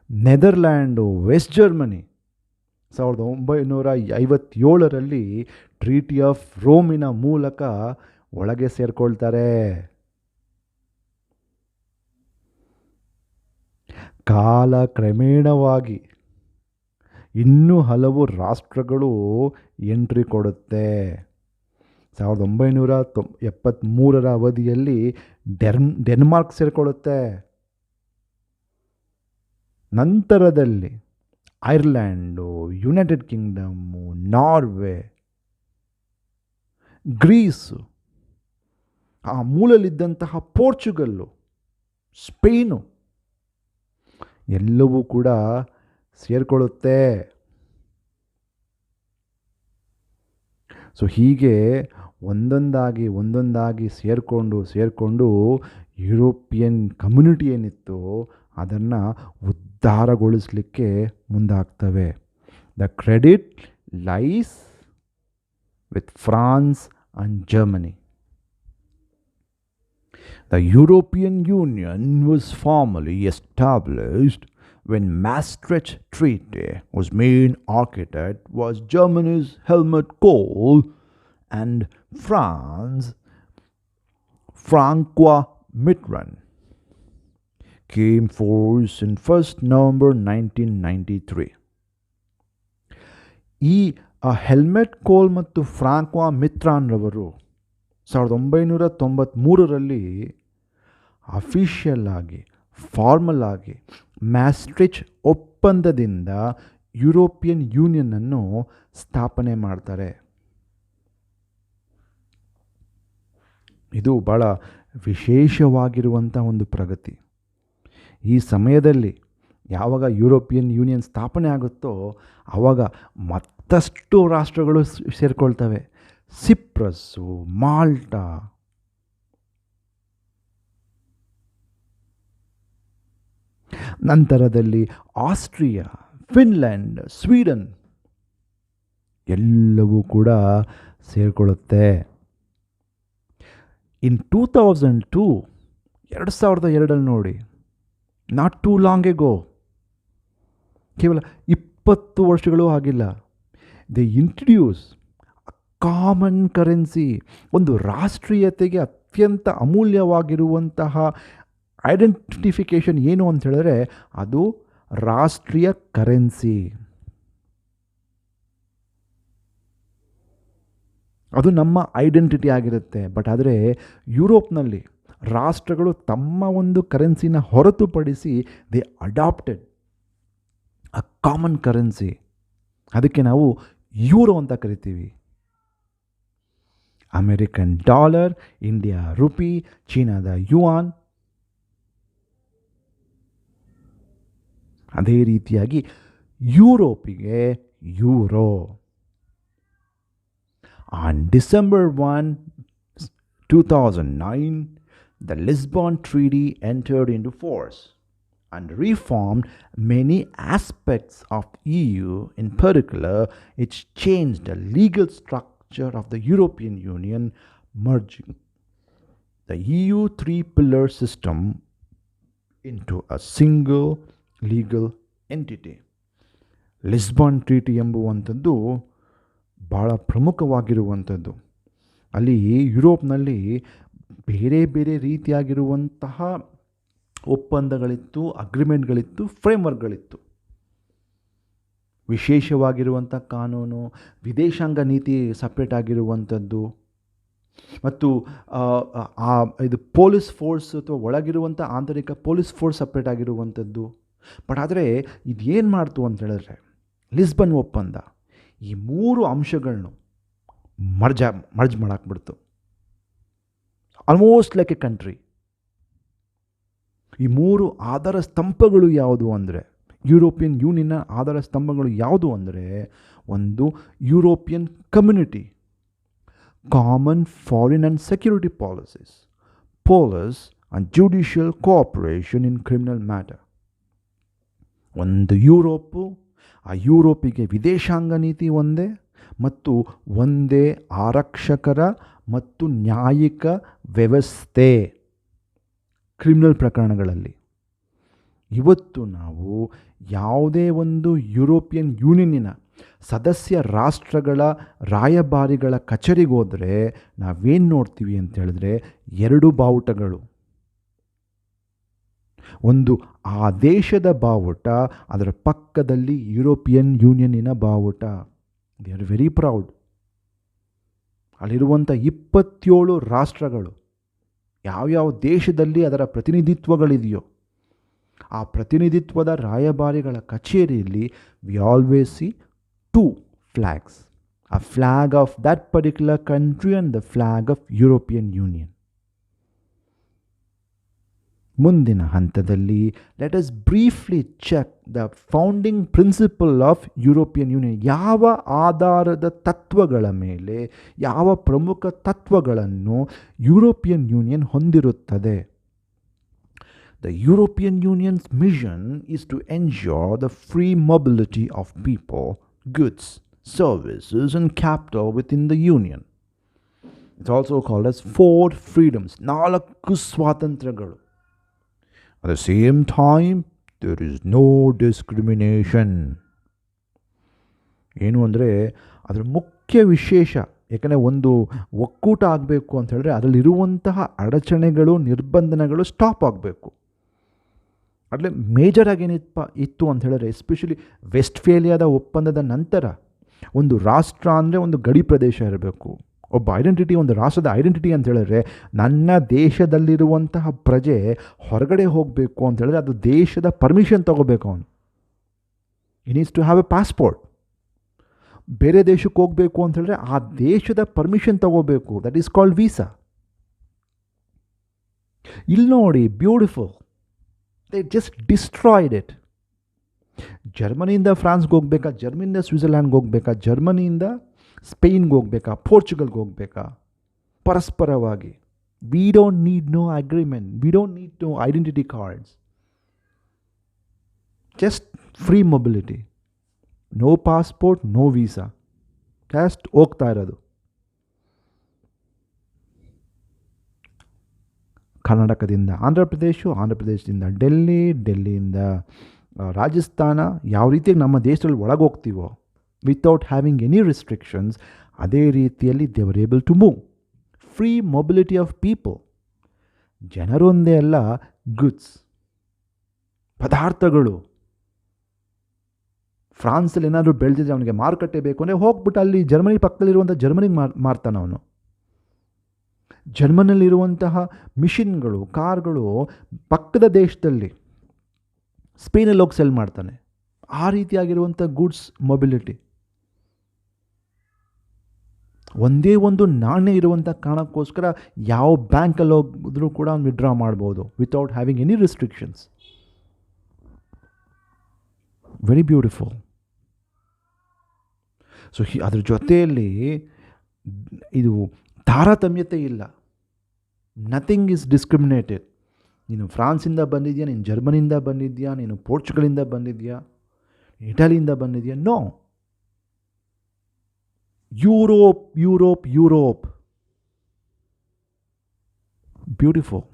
Netherland, West Germany 1957ರಲ್ಲಿ ಟ್ರೀಟಿ ಆಫ್ ರೋಮಿನ ಮೂಲಕ ಒಳಗೆ ಸೇರ್ಕೊಳ್ತಾರೆ. ಕಾಲ ಕ್ರಮೇಣವಾಗಿ ಇನ್ನೂ ಹಲವು ರಾಷ್ಟ್ರಗಳು ಎಂಟ್ರಿ ಕೊಡುತ್ತೆ. 1973ರ ಅವಧಿಯಲ್ಲಿ ಡೆನ್ಮಾರ್ಕ್ ಸೇರಿಕೊಳ್ಳುತ್ತೆ. ನಂತರದಲ್ಲಿ ಐರ್ಲ್ಯಾಂಡು, ಯುನೈಟೆಡ್ ಕಿಂಗ್ಡಮ್ಮು, ನಾರ್ವೆ, ಗ್ರೀಸು, ಆ ಮೂಲಲ್ಲಿದ್ದಂತಹ ಪೋರ್ಚುಗಲ್ಲು, ಸ್ಪೇನು ಎಲ್ಲವೂ ಕೂಡ ಸೇರಿಕೊಳ್ಳುತ್ತೆ. ಸೊ ಹೀಗೆ ಒಂದೊಂದಾಗಿ ಸೇರಿಕೊಂಡು ಯುರೋಪಿಯನ್ ಕಮ್ಯುನಿಟಿ ಏನಿತ್ತು ಅದನ್ನು ಉದ್ಧಾರಗೊಳಿಸಲಿಕ್ಕೆ ಮುಂದಾಗ್ತವೆ. The credit lies with France and Germany. The European Union was formally established when Maastricht Treaty whose main architect was Germany's Helmut Kohl and France Francois Mitterrand came force in 1st November 1993. ಈ ಹೆಲ್ಮೆಟ್ ಕೋಲ್ ಮತ್ತು ಫ್ರಾಂಕ್ವಾ ಮಿತ್ರಾನ್ ರವರು 1993ರಲ್ಲಿ ಅಫಿಷಿಯಲ್ ಆಗಿ ಫಾರ್ಮಲ್ ಆಗಿ ಮ್ಯಾಸ್ಟ್ರಿಚ್ ಒಪ್ಪಂದದಿಂದ ಯುರೋಪಿಯನ್ ಯೂನಿಯನ್ನನ್ನು ಸ್ಥಾಪನೆ ಮಾಡ್ತಾರೆ. ಇದು ಭಾಳ ವಿಶೇಷವಾಗಿರುವಂಥ ಒಂದು ಪ್ರಗತಿ. ಈ ಸಮಯದಲ್ಲಿ ಯಾವಾಗ ಯುರೋಪಿಯನ್ ಯೂನಿಯನ್ ಸ್ಥಾಪನೆ ಆಗುತ್ತೋ ಆವಾಗ ಮತ್ತಷ್ಟು ರಾಷ್ಟ್ರಗಳು ಸೇರಿಕೊಳ್ತವೆ. ಸಿಪ್ರಸ್ಸು, ಮಾಲ್ಟಾ, ನಂತರದಲ್ಲಿ ಆಸ್ಟ್ರಿಯಾ, ಫಿನ್ಲ್ಯಾಂಡ್, ಸ್ವೀಡನ್ ಎಲ್ಲವೂ ಕೂಡ ಸೇರಿಕೊಳ್ಳುತ್ತೆ. ಇನ್ 2002 2002ರಲ್ಲಿ ನೋಡಿ, ನಾಟ್ ಟೂ ಲಾಂಗ್ ಎಗೋ, ಕೇವಲ 20 ವರ್ಷಗಳೂ ಆಗಿಲ್ಲ, ದೇ ಇಂಟ್ರಡ್ಯೂಸ್ ಕಾಮನ್ ಕರೆನ್ಸಿ. ಒಂದು ರಾಷ್ಟ್ರೀಯತೆಗೆ ಅತ್ಯಂತ ಅಮೂಲ್ಯವಾಗಿರುವಂತಹ ಐಡೆಂಟಿಫಿಕೇಷನ್ ಏನು ಅಂತ ಹೇಳಿದ್ರೆ ಅದು ರಾಷ್ಟ್ರೀಯ ಕರೆನ್ಸಿ. ಅದು ನಮ್ಮ ಐಡೆಂಟಿಟಿ ಆಗಿರುತ್ತೆ. ಬಟ್ ಆದರೆ ಯುರೋಪ್ನಲ್ಲಿ ರಾಷ್ಟ್ರಗಳು ತಮ್ಮ ಒಂದು ಕರೆನ್ಸಿನ ಹೊರತುಪಡಿಸಿ they adopted a common currency. ಅದಕ್ಕೆ ನಾವು ಯೂರೋ ಅಂತ ಕರಿತೀವಿ. ಅಮೆರಿಕನ್ ಡಾಲರ್, ಇಂಡಿಯಾ ರುಪಿ, ಚೀನಾದ ಯುವಾನ್, ಅದೇ ರೀತಿಯಾಗಿ ಯುರೋಪಿಗೆ euro. On December 1, 2009, the Lisbon Treaty entered into force and reformed many aspects of EU. In particular, it changed the legal structure of the European Union, merging the EU three-pillar system into a single legal entity. Lisbon treaty ಎಂಬುವಂಥದ್ದು ಭಾಳ ಪ್ರಮುಖವಾಗಿರುವಂಥದ್ದು. ಅಲ್ಲಿ ಯುರೋಪ್ನಲ್ಲಿ ಬೇರೆ ಬೇರೆ ರೀತಿಯಾಗಿರುವಂತಹ ಒಪ್ಪಂದಗಳಿತ್ತು, ಅಗ್ರಿಮೆಂಟ್ಗಳಿತ್ತು, ಫ್ರೇಮ್ವರ್ಕ್ಗಳಿತ್ತು. ವಿಶೇಷವಾಗಿರುವಂಥ ಕಾನೂನು, ವಿದೇಶಾಂಗ ನೀತಿ ಸಪ್ರೇಟ್ ಆಗಿರುವಂಥದ್ದು, ಮತ್ತು ಇದು ಪೊಲೀಸ್ ಫೋರ್ಸ್ ಅಥವಾ ಒಳಗಿರುವಂಥ ಆಂತರಿಕ ಪೊಲೀಸ್ ಫೋರ್ಸ್ ಸಪ್ರೇಟ್ ಆಗಿರುವಂಥದ್ದು. ಬಟ್ ಆದರೆ ಇದೇನು ಮಾಡ್ತು ಅಂತ ಹೇಳಿದ್ರೆ, ಲಿಸ್ಬನ್ ಒಪ್ಪಂದ ಈ ಮೂರು ಅಂಶಗಳನ್ನು ಮರ್ಜ್ ಮಾಡಾಕ್ಬಿಡ್ತು. Almost like a country. ಈ ಮೂರು ಆಧಾರ ಸ್ತಂಭಗಳು ಯಾವುದು ಅಂದರೆ, ಯುರೋಪಿಯನ್ ಯೂನಿಯನ್ನ ಆಧಾರ ಸ್ತಂಭಗಳು ಯಾವುದು ಅಂದರೆ, ಒಂದು European community, common foreign and security policies, police and judicial cooperation in criminal matter. ಒಂದು ಯುರೋಪು, ಆ ಯುರೋಪಿಗೆ ವಿದೇಶಾಂಗ ನೀತಿ ಒಂದೇ, ಮತ್ತು ಒಂದೇ ಆರಕ್ಷಕರ ಮತ್ತು ನ್ಯಾಯಿಕ ವ್ಯವಸ್ಥೆ ಕ್ರಿಮಿನಲ್ ಪ್ರಕರಣಗಳಲ್ಲಿ. ಇವತ್ತು ನಾವು ಯಾವುದೇ ಒಂದು ಯುರೋಪಿಯನ್ ಯೂನಿಯನ್ನಿನ ಸದಸ್ಯ ರಾಷ್ಟ್ರಗಳ ರಾಯಭಾರಿಗಳ ಕಚೇರಿಗೆ ಹೋದರೆ ನಾವೇನು ನೋಡ್ತೀವಿ ಅಂತ ಹೇಳಿದ್ರೆ, ಎರಡು ಬಾವುಟಗಳು. ಒಂದು ಆ ದೇಶದ ಬಾವುಟ, ಅದರ ಪಕ್ಕದಲ್ಲಿ ಯುರೋಪಿಯನ್ ಯೂನಿಯನ್ನಿನ ಬಾವುಟ. They are very proud. ಅಲ್ಲಿರುವಂಥ 27 ರಾಷ್ಟ್ರಗಳು, ಯಾವ್ಯಾವ ದೇಶದಲ್ಲಿ ಅದರ ಪ್ರತಿನಿಧಿತ್ವಗಳಿದೆಯೋ ಆ ಪ್ರತಿನಿಧಿತ್ವದ ರಾಯಭಾರಿಗಳ ಕಚೇರಿಯಲ್ಲಿ we always C 2 flags, a flag of that particular country and the flag of European Union. ಮುಂದಿನ ಹಂತದಲ್ಲಿ let us briefly check the founding principle of European Union. ಯಾವ ಆಧಾರದ ತತ್ವಗಳ ಮೇಲೆ, ಯಾವ ಪ್ರಮುಖ ತತ್ವಗಳನ್ನು ಯುರೋಪಿಯನ್ ಯೂನಿಯನ್ ಹೊಂದಿರುತ್ತದೆ? The European Union's mission is to ensure the free mobility of people, goods, services and capital within the Union. It's also called as 4 freedoms, 4 ಸ್ವಾತಂತ್ರ್ಯಗಳು. At the same time, there is no discrimination. ಏನು ಅಂದರೆ ಅದರ ಮುಖ್ಯ ವಿಶೇಷ, ಯಾಕಂದರೆ ಒಂದು ಒಕ್ಕೂಟ ಆಗಬೇಕು ಅಂತ ಹೇಳಿದ್ರೆ ಅದರಲ್ಲಿರುವಂತಹ ಅಡಚಣೆಗಳು, ನಿರ್ಬಂಧನಗಳು ಸ್ಟಾಪ್ ಆಗಬೇಕು. ಅದರಲ್ಲಿ ಮೇಜರಾಗಿ ಏನಿತ್ತು ಅಂತ ಹೇಳಿದ್ರೆ, ಎಸ್ಪೆಷಲಿ ವೆಸ್ಟ್ಫೇಲಿಯಾದ ಒಪ್ಪಂದದ ನಂತರ ಒಂದು ರಾಷ್ಟ್ರ ಅಂದರೆ ಒಂದು ಗಡಿ ಪ್ರದೇಶ ಇರಬೇಕು. ಒಬ್ಬ ಐಡೆಂಟಿಟಿ, ಒಂದು ರಾಷ್ಟ್ರದ ಐಡೆಂಟಿಟಿ ಅಂತ ಹೇಳಿದ್ರೆ, ನನ್ನ ದೇಶದಲ್ಲಿರುವಂತಹ ಪ್ರಜೆ ಹೊರಗಡೆ ಹೋಗಬೇಕು ಅಂತ ಹೇಳಿದ್ರೆ ಅದು ದೇಶದ ಪರ್ಮಿಷನ್ ತೊಗೋಬೇಕು. ಅವನು ಈ needs to have a passport. ಬೇರೆ ದೇಶಕ್ಕೆ ಹೋಗಬೇಕು ಅಂತ ಹೇಳಿದ್ರೆ ಆ ದೇಶದ ಪರ್ಮಿಷನ್ ತೊಗೋಬೇಕು. That is called visa. ಇಲ್ಲಿ ನೋಡಿ, beautiful. They just destroyed it. ಜರ್ಮನಿಯಿಂದ ಫ್ರಾನ್ಸ್ಗೆ ಹೋಗ್ಬೇಕಾ, ಜರ್ಮನಿಯಿಂದ ಸ್ವಿಟ್ಜರ್ಲ್ಯಾಂಡ್ಗೆ ಹೋಗ್ಬೇಕಾ, ಜರ್ಮನಿಯಿಂದ ಸ್ಪೇನ್ಗೆ ಹೋಗ್ಬೇಕಾ, ಪೋರ್ಚುಗಲ್ಗೆ ಹೋಗ್ಬೇಕಾ, ಪರಸ್ಪರವಾಗಿ. We don't need no agreement, we don't need no identity cards, just free mobility. No passport, no visa, just ಹೋಗ್ತಾ ಇರೋದು. ಕರ್ನಾಟಕದಿಂದ ಆಂಧ್ರ ಪ್ರದೇಶ, ಆಂಧ್ರ ಪ್ರದೇಶದಿಂದ ಡೆಲ್ಲಿ, ಡೆಲ್ಲಿಯಿಂದ ರಾಜಸ್ಥಾನ, ಯಾವ ರೀತಿಯಾಗಿ ನಮ್ಮ ದೇಶದಲ್ಲಿ ಒಳಗೆ ಹೋಗ್ತೀವೋ ವಿತೌಟ್ ಹ್ಯಾವಿಂಗ್ ಎನಿ ರಿಸ್ಟ್ರಿಕ್ಷನ್ಸ್, ಅದೇ ರೀತಿಯಲ್ಲಿ they were able to move. Free mobility of people. ಜನರೊಂದೇ ಅಲ್ಲ, ಗುಡ್ಸ್, ಪದಾರ್ಥಗಳು. ಫ್ರಾನ್ಸಲ್ಲಿ ಏನಾದರೂ ಬೆಳೆದಿದ್ರೆ ಅವನಿಗೆ ಮಾರುಕಟ್ಟೆ ಬೇಕು ಅಂದರೆ ಹೋಗ್ಬಿಟ್ಟು ಅಲ್ಲಿ ಜರ್ಮನಿ ಪಕ್ಕದಲ್ಲಿರುವಂಥ ಜರ್ಮನಿಗೆ ಮಾರ್ತಾನೆ ಅವನು. ಜರ್ಮನಲ್ಲಿರುವಂತಹ ಮಿಷಿನ್ಗಳು, ಕಾರ್ಗಳು ಪಕ್ಕದ ದೇಶದಲ್ಲಿ ಸ್ಪೇನಲ್ಲಿ ಹೋಗಿ ಸೆಲ್ ಮಾಡ್ತಾನೆ. ಆ ರೀತಿಯಾಗಿರುವಂಥ ಗುಡ್ಸ್ ಮೊಬಿಲಿಟಿ. ಒಂದೇ ಒಂದು ನಾಣ್ಯ ಇರುವಂಥ ಕಾರಣಕ್ಕೋಸ್ಕರ ಯಾವ ಬ್ಯಾಂಕಲ್ಲಿ ಹೋಗಿದ್ರೂ ಕೂಡ ಅವ್ನು ವಿಡ್ರಾ ಮಾಡ್ಬೋದು without having any restrictions. Very beautiful. So ಅದ್ರ ಜೊತೆಯಲ್ಲಿ ಇದು ತಾರತಮ್ಯತೆ ಇಲ್ಲ. Nothing is discriminated. ನೀನು ಫ್ರಾನ್ಸಿಂದ ಬಂದಿದ್ಯಾ, ನೀನು ಜರ್ಮನಿಯಿಂದ ಬಂದಿದ್ಯಾ, ನೀನು ಪೋರ್ಚುಗಲಿಂದ ಬಂದಿದ್ಯಾ, ಇಟಲಿಯಿಂದ ಬಂದಿದ್ಯಾ, no. Europe, Europe, Europe. Beautiful.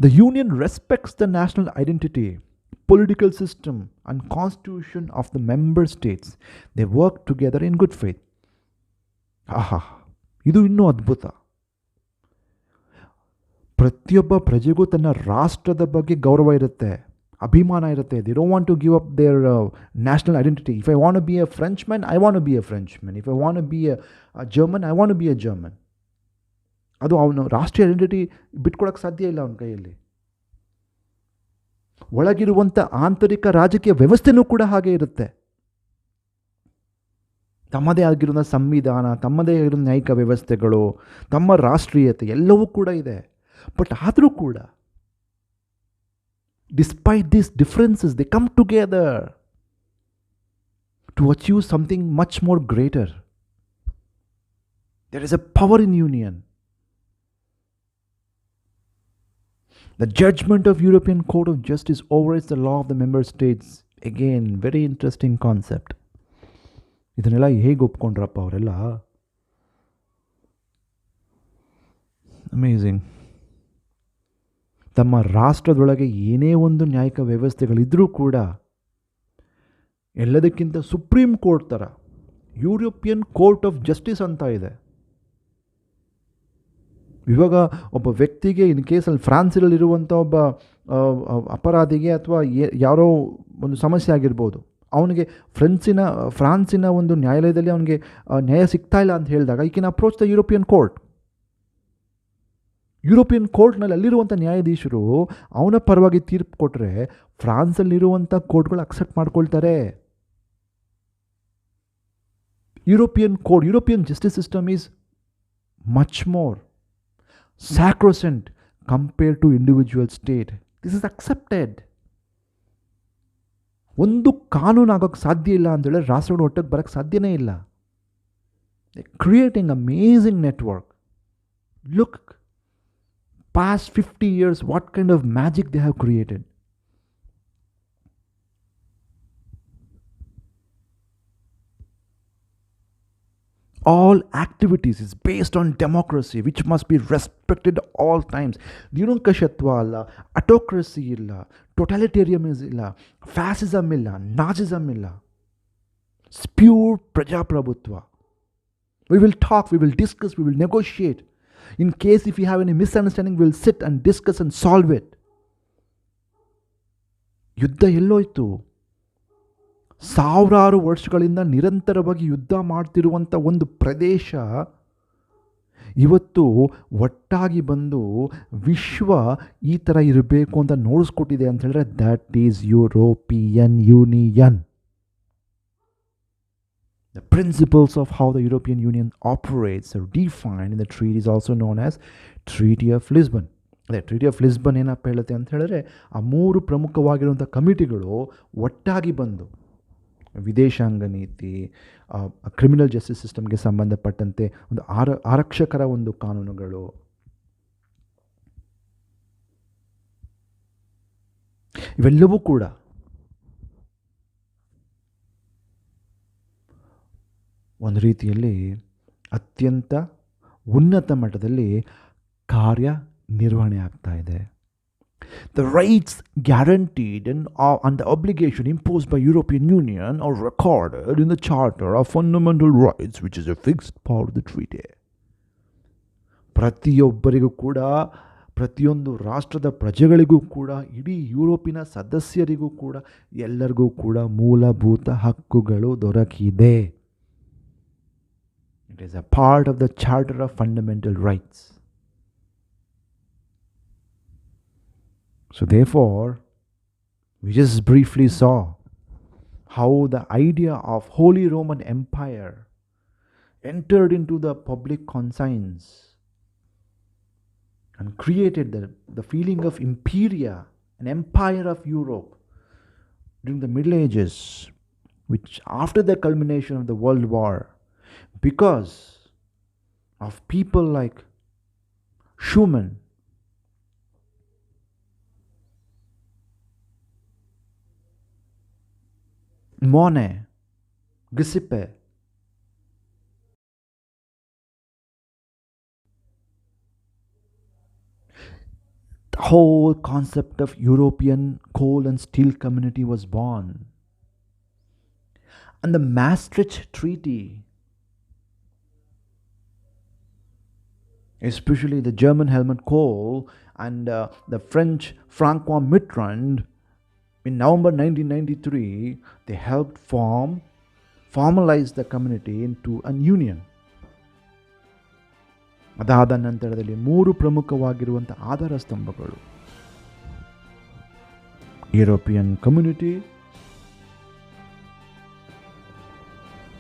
The union respects the national identity, political system, and constitution of the member states. They work together in good faith. ಆಹಾ, ಇದು ಇನ್ನೂ ಅದ್ಭುತ. ಪ್ರತಿಯೊಬ್ಬ ಪ್ರಜೆಗೂ ತನ್ನ ರಾಷ್ಟ್ರದ ಬಗ್ಗೆ ಗೌರವ ಇರುತ್ತೆ, ಅಭಿಮಾನ ಇರುತ್ತೆ. They don't want to give up their national identity. If I want to be a French man, I want to be a French man. If I want to be a German, I want to be a German. ಅದು ಅವನು ರಾಷ್ಟ್ರೀಯ ಐಡೆಂಟಿಟಿ ಬಿಟ್ಕೊಡಕ್ಕೆ ಸಾಧ್ಯ ಇಲ್ಲ ಅವನ ಕೈಯಲ್ಲಿ. ಒಳಗಿರುವಂಥ ಆಂತರಿಕ ರಾಜಕೀಯ ವ್ಯವಸ್ಥೆನೂ ಕೂಡ ಹಾಗೆ ಇರುತ್ತೆ. ತಮ್ಮದೇ ಆಗಿರೋ ಸಂವಿಧಾನ, ತಮ್ಮದೇ ಆಗಿರೋ ನ್ಯಾಯಿಕ ವ್ಯವಸ್ಥೆಗಳು, ತಮ್ಮ ರಾಷ್ಟ್ರೀಯತೆ ಎಲ್ಲವೂ ಕೂಡ ಇದೆ. ಬಟ್ ಆದರೂ ಕೂಡ despite these differences they come together to achieve something much more greater. There is a power in union. The judgment of European Court of Justice overrides the law of the member states. Again, very interesting concept. ಇದನ್ನೆಲ್ಲ ಹೇಗೆ ಒಪ್ಕೊಂಡ್ರಪ್ಪ ಅವರೆಲ್ಲ? ಅಮೇಝಿಂಗ್. ತಮ್ಮ ರಾಷ್ಟ್ರದೊಳಗೆ ಏನೇ ಒಂದು ನ್ಯಾಯಿಕ ವ್ಯವಸ್ಥೆಗಳಿದ್ರೂ ಕೂಡ ಎಲ್ಲದಕ್ಕಿಂತ ಸುಪ್ರೀಂ ಕೋರ್ಟ್ ಥರ ಯುರೋಪಿಯನ್ ಕೋರ್ಟ್ ಆಫ್ ಜಸ್ಟಿಸ್ ಅಂತ ಇದೆ. ಇವಾಗ ಒಬ್ಬ ವ್ಯಕ್ತಿಗೆ ಇನ್ ಕೇಸಲ್ಲಿ ಫ್ರಾನ್ಸಲ್ಲಿರುವಂಥ ಒಬ್ಬ ಅಪರಾಧಿಗೆ ಅಥವಾ ಯಾರೋ ಒಂದು ಸಮಸ್ಯೆ ಆಗಿರ್ಬೋದು, ಅವನಿಗೆ ಫ್ರಾನ್ಸಿನ ಒಂದು ನ್ಯಾಯಾಲಯದಲ್ಲಿ ಅವನಿಗೆ ನ್ಯಾಯ ಸಿಗ್ತಾ ಇಲ್ಲ ಅಂತ ಹೇಳಿದಾಗ ಈ can approach the European court. European ಕೋರ್ಟ್ನಲ್ಲಿ ಅಲ್ಲಿರುವಂಥ ನ್ಯಾಯಾಧೀಶರು ಅವನ ಪರವಾಗಿ ತೀರ್ಪು ಕೊಟ್ಟರೆ ಫ್ರಾನ್ಸಲ್ಲಿರುವಂಥ ಕೋರ್ಟ್ಗಳು ಅಕ್ಸೆಪ್ಟ್ ಮಾಡ್ಕೊಳ್ತಾರೆ. European justice system is much more sacrosanct compared to individual state. This is accepted. ಒಂದು ಕಾನೂನು ಆಗೋಕ್ಕೆ ಸಾಧ್ಯ ಇಲ್ಲ ಅಂತ ಹೇಳಿದ್ರೆ ರಾಷ್ಟ್ರಗಳು ಒಟ್ಟಿಗೆ ಬರೋಕ್ಕೆ ಸಾಧ್ಯನೇ ಇಲ್ಲ. Creating amazing network. Look, past 50 years, what kind of magic they have created. All activities is based on democracy, which must be respected all times. ನಿರಂಕುಶತ್ವ ಅಲ್ಲ, ಅಟೋಕ್ರಸಿ ಇಲ್ಲ, ಟೊಟಾಲಿಟೇರಿಯನಿಸಮ್ ಇಲ್ಲ, ಫ್ಯಾಸಿಸಮ್ ಇಲ್ಲ, ನಾಜಿಸಮ್ ಇಲ್ಲ. ಪ್ಯೂರ್ ಪ್ರಜಾಪ್ರಭುತ್ವ. We will talk, we will discuss, we will negotiate. In case if you have any misunderstanding, we will sit and discuss and solve it. ಯುದ್ಧ ಎಲ್ಲೋಯ್ತು? ಸಾವಿರಾರು ವರ್ಷಗಳಿಂದ ನಿರಂತರವಾಗಿ ಯುದ್ಧ ಮಾಡ್ತಿರುವಂಥ ಒಂದು ಪ್ರದೇಶ ಇವತ್ತು ಒಟ್ಟಾಗಿ ಬಂದು ವಿಶ್ವ ಈ ಥರ ಇರಬೇಕು ಅಂತ ನೋಡಿಸ್ಕೊಟ್ಟಿದೆ ಅಂತ ಹೇಳಿದ್ರೆ that is European union. The principles of how the European Union operates are defined in the treaty is also known as Treaty of Lisbon. ಅದೇ ಟ್ರೀಟಿ ಆಫ್ ಲಿಸ್ಬನ್ ಏನಪ್ಪ ಹೇಳುತ್ತೆ ಅಂತ ಹೇಳಿದ್ರೆ ಆ ಮೂರು ಪ್ರಮುಖವಾಗಿರುವಂಥ ಕಮಿಟಿಗಳು ಒಟ್ಟಾಗಿ ಬಂದು ವಿದೇಶಾಂಗ ನೀತಿ, ಕ್ರಿಮಿನಲ್ ಜಸ್ಟಿಸ್ ಸಿಸ್ಟಮ್ಗೆ ಸಂಬಂಧಪಟ್ಟಂತೆ ಒಂದು ಆರಕ್ಷಕರ ಒಂದು ಕಾನೂನುಗಳು, ಇವೆಲ್ಲವೂ ಕೂಡ ಒಂದು ರೀತಿಯಲ್ಲಿ ಅತ್ಯಂತ ಉನ್ನತ ಮಟ್ಟದಲ್ಲಿ ಕಾರ್ಯನಿರ್ವಹಣೆ ಆಗ್ತಾ ಇದೆ. The rights guaranteed and the obligation imposed by European Union are recorded in the Charter of Fundamental Rights, which is a fixed part of the treaty. ಪ್ರತಿಯೊಬ್ಬರಿಗೂ ಕೂಡ, ಪ್ರತಿಯೊಂದು ರಾಷ್ಟ್ರದ ಪ್ರಜೆಗಳಿಗೂ ಕೂಡ, ಇಡೀ ಯುರೋಪಿನ ಸದಸ್ಯರಿಗೂ ಕೂಡ ಎಲ್ಲರಿಗೂ ಕೂಡ ಮೂಲಭೂತ ಹಕ್ಕುಗಳು ದೊರಕಿದೆ. It is a part of the Charter of Fundamental Rights. So therefore, we just briefly saw how the idea of Holy Roman Empire entered into the public conscience and created the feeling of imperia, an empire of Europe during the Middle Ages, which after the culmination of the World War, because of people like Schumann, Monet, Giuseppe, the whole concept of European coal and steel community was born. And the Maastricht Treaty, especially the German Helmut Kohl and the French Francois Mitterrand in November 1993, they helped formalize the community into a union. ಅದಾದ ನಂತರದಲ್ಲಿ ಮೂರು ಪ್ರಮುಖವಾಗಿರುವಂಥ ಆಧಾರ ಸ್ತಂಭಗಳು: ಯುರೋಪಿಯನ್ ಕಮ್ಯುನಿಟಿ,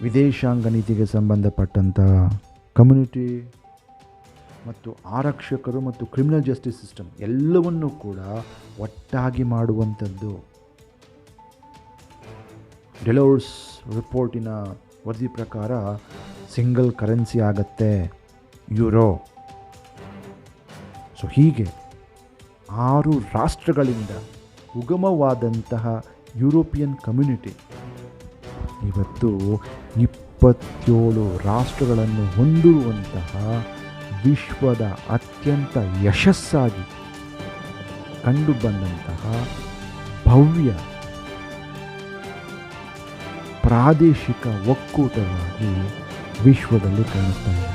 ವಿದೇಶಾಂಗ ನೀತಿಗೆ ಸಂಬಂಧಪಟ್ಟಂಥ ಕಮ್ಯುನಿಟಿ, ಮತ್ತು ಆರಕ್ಷಕರು ಮತ್ತು ಕ್ರಿಮಿನಲ್ ಜಸ್ಟಿಸ್ ಸಿಸ್ಟಮ್ ಎಲ್ಲವನ್ನೂ ಕೂಡ ಒಟ್ಟಾಗಿ ಮಾಡುವಂಥದ್ದು. ಡೆಲೋರ್ಸ್ ರಿಪೋರ್ಟಿನ ವರದಿ ಪ್ರಕಾರ ಸಿಂಗಲ್ ಕರೆನ್ಸಿ ಆಗತ್ತೆ ಯುರೋ. ಸೊ ಹೀಗೆ 6 ರಾಷ್ಟ್ರಗಳಿಂದ ಉಗಮವಾದಂತಹ ಯುರೋಪಿಯನ್ ಕಮ್ಯುನಿಟಿ ಇವತ್ತು 27 ರಾಷ್ಟ್ರಗಳನ್ನು ಹೊಂದಿರುವಂತಹ ವಿಶ್ವದ ಅತ್ಯಂತ ಯಶಸ್ಸಾಗಿ ಕಂಡುಬಂದಂತಹ ಭವ್ಯ ಪ್ರಾದೇಶಿಕ ಒಕ್ಕೂಟವಾಗಿ ವಿಶ್ವದಲ್ಲಿ ಕಾಣಿಸ್ತಾ ಇದೆ.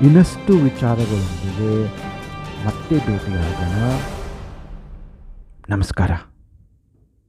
ಇನ್ನಷ್ಟು ವಿಚಾರಗಳೊಂದಿಗೆ ಮತ್ತೆ ಭೇಟಿಯಾಗೋಣ. ನಮಸ್ಕಾರ.